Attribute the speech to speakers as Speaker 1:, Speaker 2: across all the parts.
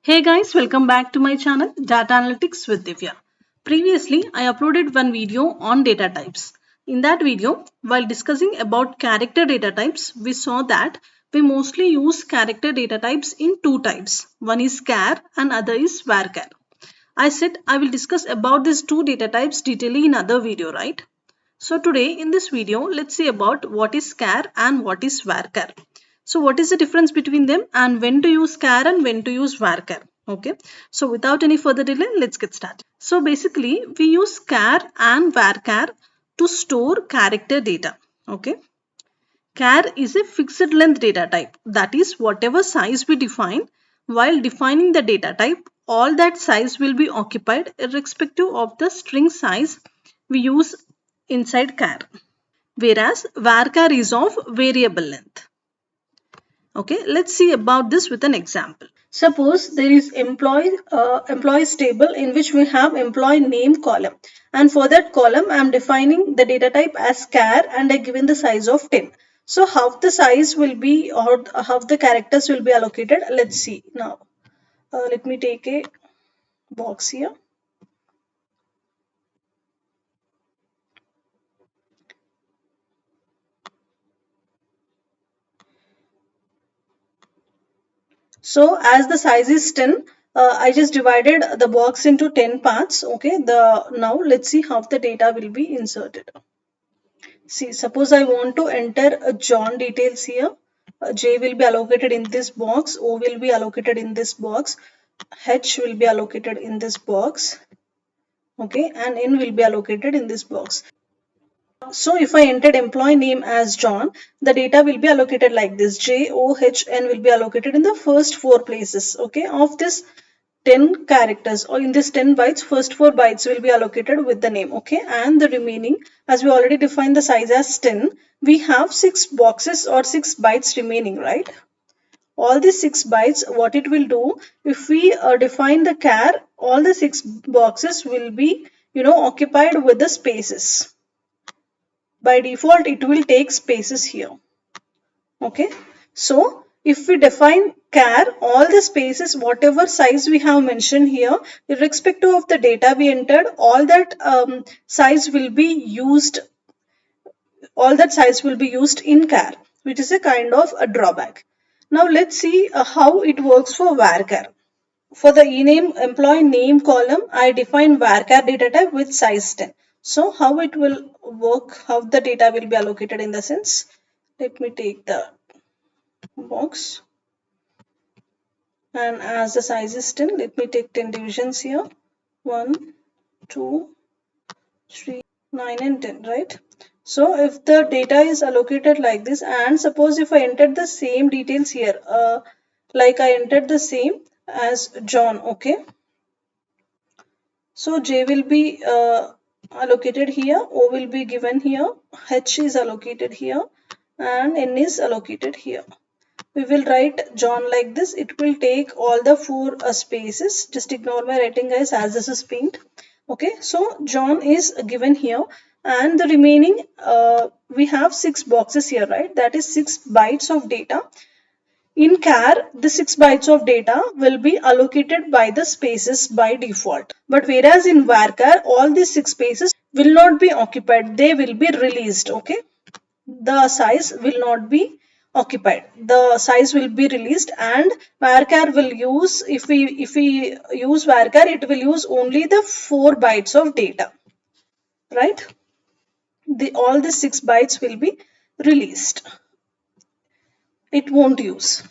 Speaker 1: Hey guys, welcome back to my channel Data Analytics with Divya. Previously, I uploaded one video on data types. In that video, while discussing about character data types, we saw that we mostly use character data types in two types. One is char and other is varchar. I said I will discuss about these two data types detailedly in other video, right? So today in this video, let's see about what is char and what is varchar. So what is the difference between them and when to use char and when to use varchar? Okay. So without any further delay, let's get started. So basically, we use char and varchar to store character data. Okay. Char is a fixed length data type. That is whatever size we define. While defining the data type, all that size will be occupied irrespective of the string size we use inside char. Whereas varchar is of variable length. Okay, let's see about this with an example. Suppose there is employees table in which we have employee name column, and for that column I am defining the data type as char and I given the size of 10. So how the size will be or how the characters will be allocated, let's see now. Let me take a box here. So as the size is 10, I just divided the box into 10 parts. Okay, now let's see how the data will be inserted. See, suppose I want to enter a John details here. J will be allocated in this box, O will be allocated in this box, H will be allocated in this box, okay, and N will be allocated in this box. So if I entered employee name as John, the data will be allocated like this. J, O, H, N will be allocated in the first four places. Okay, of this 10 characters or in this 10 bytes, first 4 bytes will be allocated with the name. Okay, and the remaining, as we already defined the size as 10, we have 6 boxes or 6 bytes remaining, right? All these 6 bytes, what it will do, if we define the char, all the 6 boxes will be, occupied with the spaces. By default, it will take spaces here. Okay. So, if we define char, all the spaces, whatever size we have mentioned here, irrespective of the data we entered, all that size will be used. All that size will be used in char, which is a kind of a drawback. Now, let's see how it works for varchar. For the employee name column, I define varchar data type with size 10. So how it will work, how the data will be allocated in the sense, let me take the box and as the size is 10, let me take 10 divisions here. 1, 2, 3, 9 and 10, right? So if the data is allocated like this and suppose if I entered the same details here, like I entered the same as John, okay? So J will be allocated here, O will be given here, H is allocated here and N is allocated here. We will write John like this. It will take all the 4 spaces. Just ignore my writing guys as this is pinned. Okay, so John is given here and the remaining we have 6 boxes here, right? That is 6 bytes of data. In char, the 6 bytes of data will be allocated by the spaces by default. But whereas in varchar, all these 6 spaces will not be occupied. They will be released. Okay. The size will not be occupied. The size will be released and varchar will use, if we use varchar, it will use only the 4 bytes of data. Right? All the 6 bytes will be released. It won't use.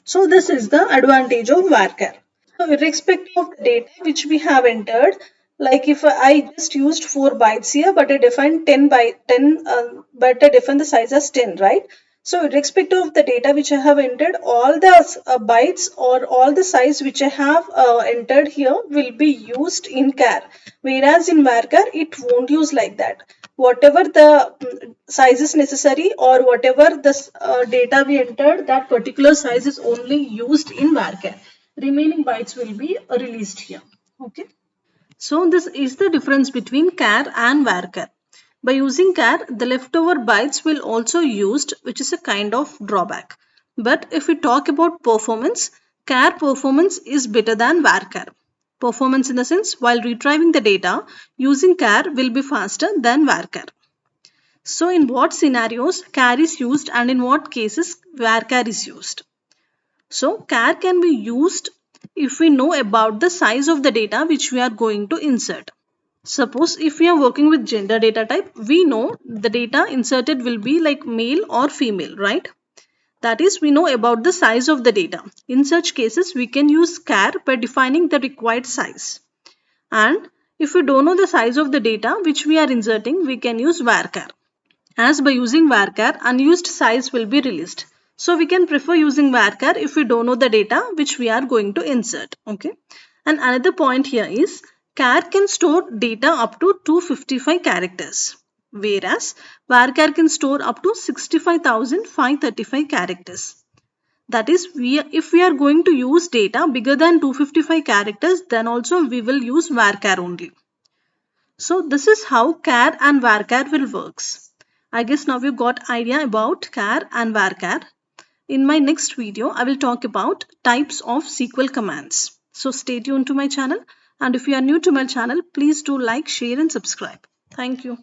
Speaker 1: So this is the advantage of varchar. So irrespective of the data which we have entered, like if I just used 4 bytes here, but I defined 10 by 10, but I defined the size as 10, right? So irrespective of the data which I have entered, all the bytes or all the size which I have entered here will be used in char. Whereas in varchar, it won't use like that. Whatever the size is necessary or whatever the data we entered, that particular size is only used in varchar. Remaining bytes will be released here. Okay. So this is the difference between char and varchar. By using char, the leftover bytes will also used, which is a kind of drawback. But if we talk about performance, char performance is better than varchar. Performance in the sense, while retrieving the data, using char will be faster than varchar. So in what scenarios char is used and in what cases varchar is used? So char can be used if we know about the size of the data which we are going to insert. Suppose if we are working with gender data type, we know the data inserted will be like male or female, right? That is, we know about the size of the data. In such cases, we can use char by defining the required size. And if we don't know the size of the data which we are inserting, we can use varchar. As by using varchar, unused size will be released. So we can prefer using varchar if we don't know the data which we are going to insert. Okay. And another point here is char can store data up to 255 characters, whereas varchar can store up to 65,535 characters. That is, if we are going to use data bigger than 255 characters, then also we will use varchar only. So this is how char and varchar will works. I guess now you got idea about char and varchar. In my next video, I will talk about types of SQL commands. So stay tuned to my channel, and if you are new to my channel, please do like, share and subscribe. Thank you.